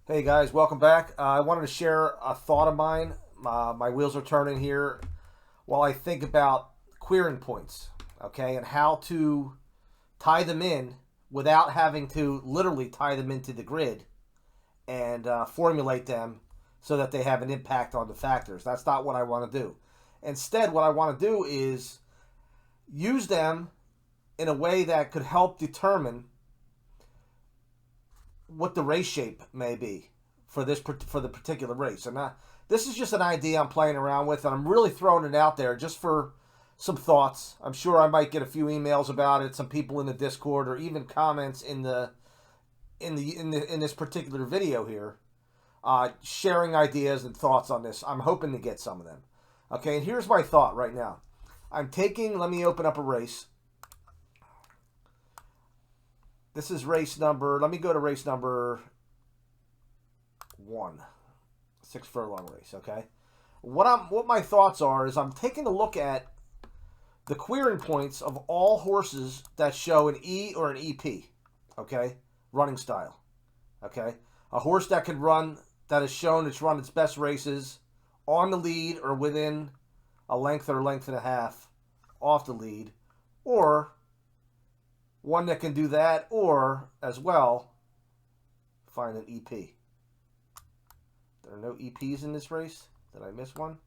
Hey guys, welcome back. I wanted to share a thought of mine. My wheels are turning here while I think about querying points, okay, and how to tie them in without having to literally tie them into the grid and formulate them so that they have an impact on the factors. That's not what I want to do. Instead, what I want to do is use them in a way that could help determine what the race shape may be for the particular race. And this is just an idea I'm playing around with, and I'm really throwing it out there just for some thoughts. I'm sure I might get a few emails about it, some people in the Discord, or even comments in this particular video here, sharing ideas and thoughts on this. I'm hoping to get some of them. Okay, and here's my thought right now. I'm taking. Let me open up a race. This is race number. Let me go to race number 1, 6 furlong race. Okay, what my thoughts are is I'm taking a look at the querying points of all horses that show an E or an EP. Okay, running style. Okay, a horse that can run, that has shown it's run its best races on the lead or within a length or length and a half off the lead, or one that can do that, or as well find an EP. There are no EPs in this race. Did I miss one?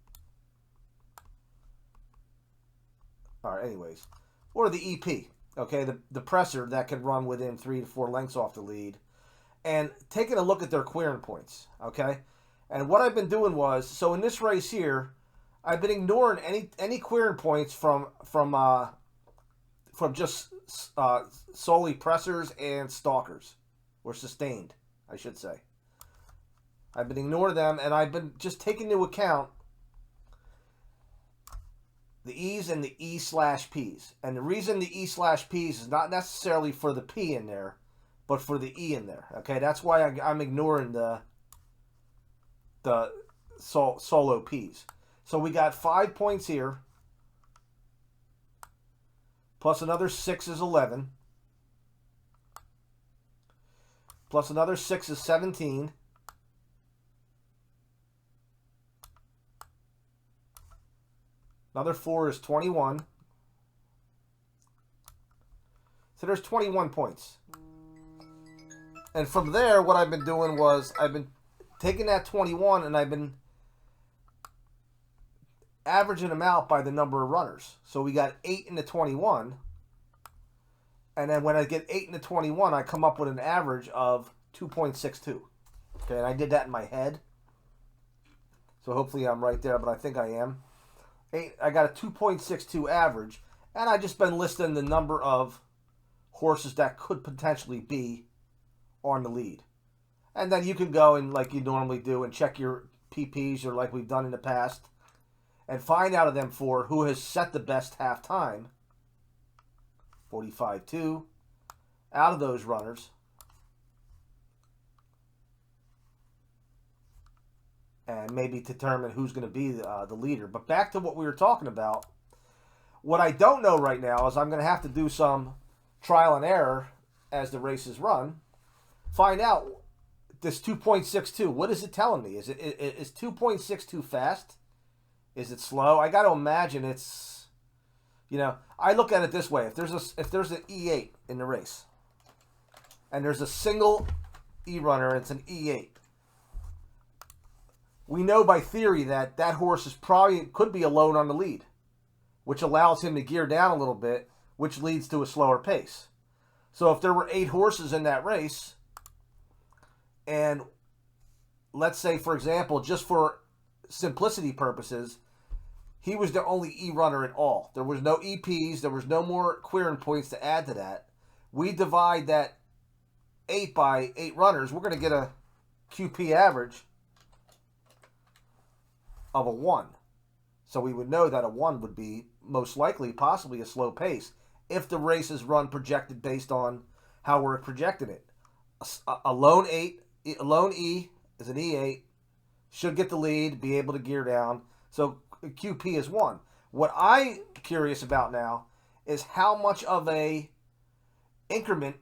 All right, anyways. Or the EP, okay, the presser that can run within 3 to 4 lengths off the lead. And taking a look at their querying points, okay? And what I've been doing was, so in this race here, I've been ignoring any querying points from just solely pressers and stalkers, or sustained, I should say. I've been ignoring them, and I've been just taking into account the E's and the E/P's. And the reason the E/P's is not necessarily for the P in there, but for the E in there. Okay, that's why I'm ignoring the solo P's. So we got 5 points here, plus another 6 is 11, plus another 6 is 17, another 4 is 21. So there's 21 points. And from there, what I've been doing was I've been taking that 21 and I've been averaging them out by the number of runners. So we got 8 in the 21. And then when I get 8 in the 21, I come up with an average of 2.62. Okay, and I did that in my head. So hopefully I'm right there, but I think I am. I got a 2.62 average, and I just been listing the number of horses that could potentially be on the lead. And then you can go and, like you normally do, and check your PPs, or like we've done in the past, and find out of them for who has set the best half time, 45.2, out of those runners. And maybe determine who's going to be the leader. But back to what we were talking about. What I don't know right now is I'm going to have to do some trial and error as the races run. Find out this 2.62. What is it telling me? Is 2.62 fast? Is it slow? I got to imagine it's, I look at it this way. If there's an E8 in the race, and there's a single E runner, and it's an E8. We know by theory that horse could be alone on the lead, which allows him to gear down a little bit, which leads to a slower pace. So if there were 8 horses in that race, and let's say, for example, just for simplicity purposes, he was the only E runner at all. There was no EPs, there was no more querying points to add to that. We divide that 8 by 8 runners, we're going to get a QP average of a 1. So we would know that a 1 would be most likely, possibly a slow pace if the race is run projected based on how we're projecting it. A lone E is an E8, should get the lead, be able to gear down. So QP is 1. What I'm curious about now is how much of a increment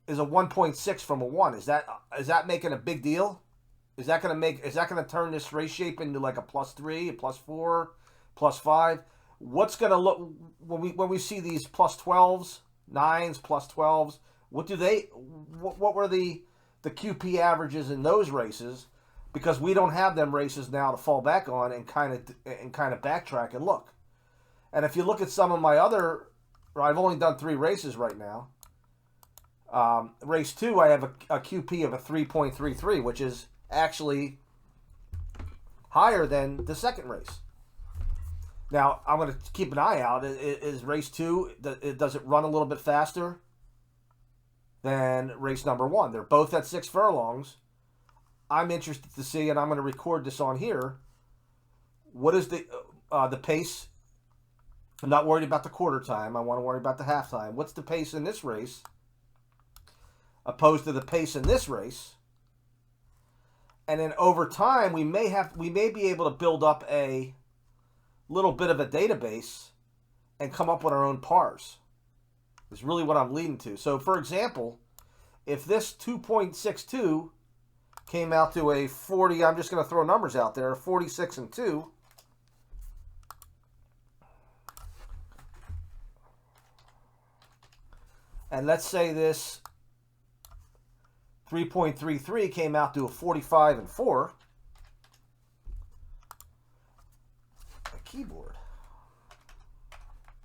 is a 1.6 from a 1. Is that making a big deal? Is that going to turn this race shape into like a +3, a +4, +5? What's going to look when we see these +12s, 9s, +12s? What were the QP averages in those races? Because we don't have them races now to fall back on and kind of backtrack and look. And if you look at some of my other, I've only done 3 races right now. Race 2, I have a QP of a 3.33, which is actually higher than the second race. Now, I'm going to keep an eye out. Is race 2, does it run a little bit faster than race number 1? They're both at 6 furlongs. I'm interested to see, and I'm going to record this on here. What is the pace? I'm not worried about the quarter time. I want to worry about the halftime. What's the pace in this race opposed to the pace in this race? And then over time, we may be able to build up a little bit of a database and come up with our own pars. Is really what I'm leading to. So, for example, if this 2.62 came out to a 40, I'm just going to throw numbers out there, 46 and 2. And let's say this 3.33 came out to a 45 and 4. A keyboard.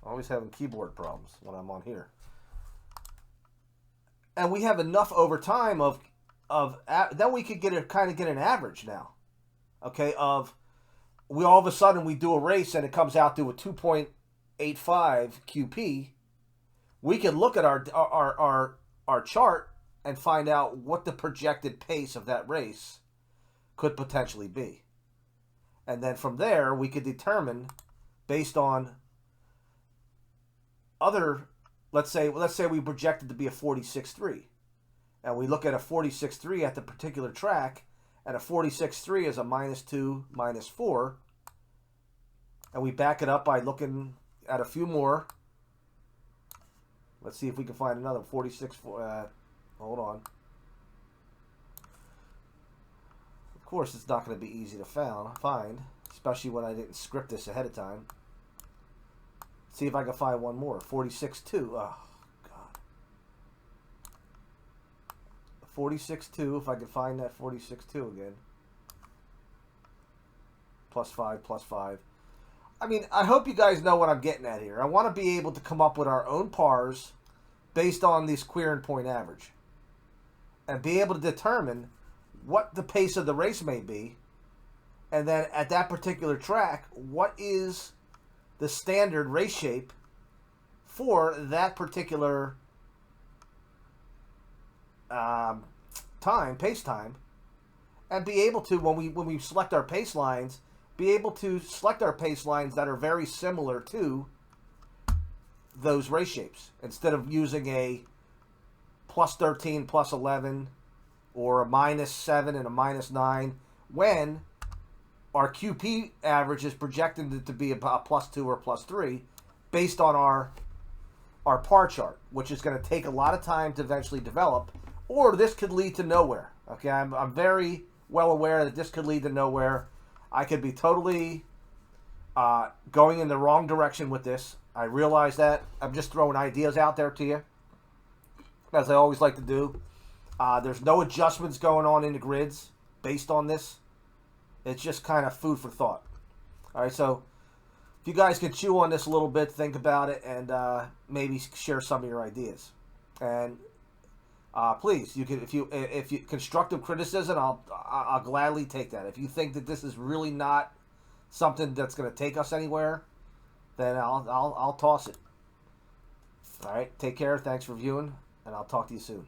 Always having keyboard problems when I'm on here. And we have enough over time then we could get an average now. Okay, we all of a sudden we do a race and it comes out to a 2.85 QP. We can look at our chart and find out what the projected pace of that race could potentially be. And then from there, we could determine, based on other, let's say we projected to be a 46.3. And we look at a 46.3 at the particular track, and a 46.3 is a -2, -4. And we back it up by looking at a few more. Let's see if we can find another 46. Hold on. Of course, it's not going to be easy to find, especially when I didn't script this ahead of time. Let's see if I can find one more. 46.2. Oh, God. 46.2. If I can find that 46.2 again. +5, +5. I mean, I hope you guys know what I'm getting at here. I want to be able to come up with our own pars based on these queer and point average. And be able to determine what the pace of the race may be. And then at that particular track, what is the standard race shape for that particular pace time. And be able to, when we select our pace lines, be able to select our pace lines that are very similar to those race shapes, instead of using a +13, +11, or a -7 and a -9, when our QP average is projected to be about +2 or +3 based on our par chart, which is going to take a lot of time to eventually develop, or this could lead to nowhere. Okay, I'm very well aware that this could lead to nowhere. I could be totally going in the wrong direction with this. I realize that. I'm just throwing ideas out there to you, as I always like to do. There's no adjustments going on in the grids based on this. It's just kind of food for thought. All right, so if you guys can chew on this a little bit, think about it, and maybe share some of your ideas. And please, you can, if you constructive criticism, I'll gladly take that. If you think that this is really not something that's going to take us anywhere, then I'll toss it. All right, take care. Thanks for viewing, and I'll talk to you soon.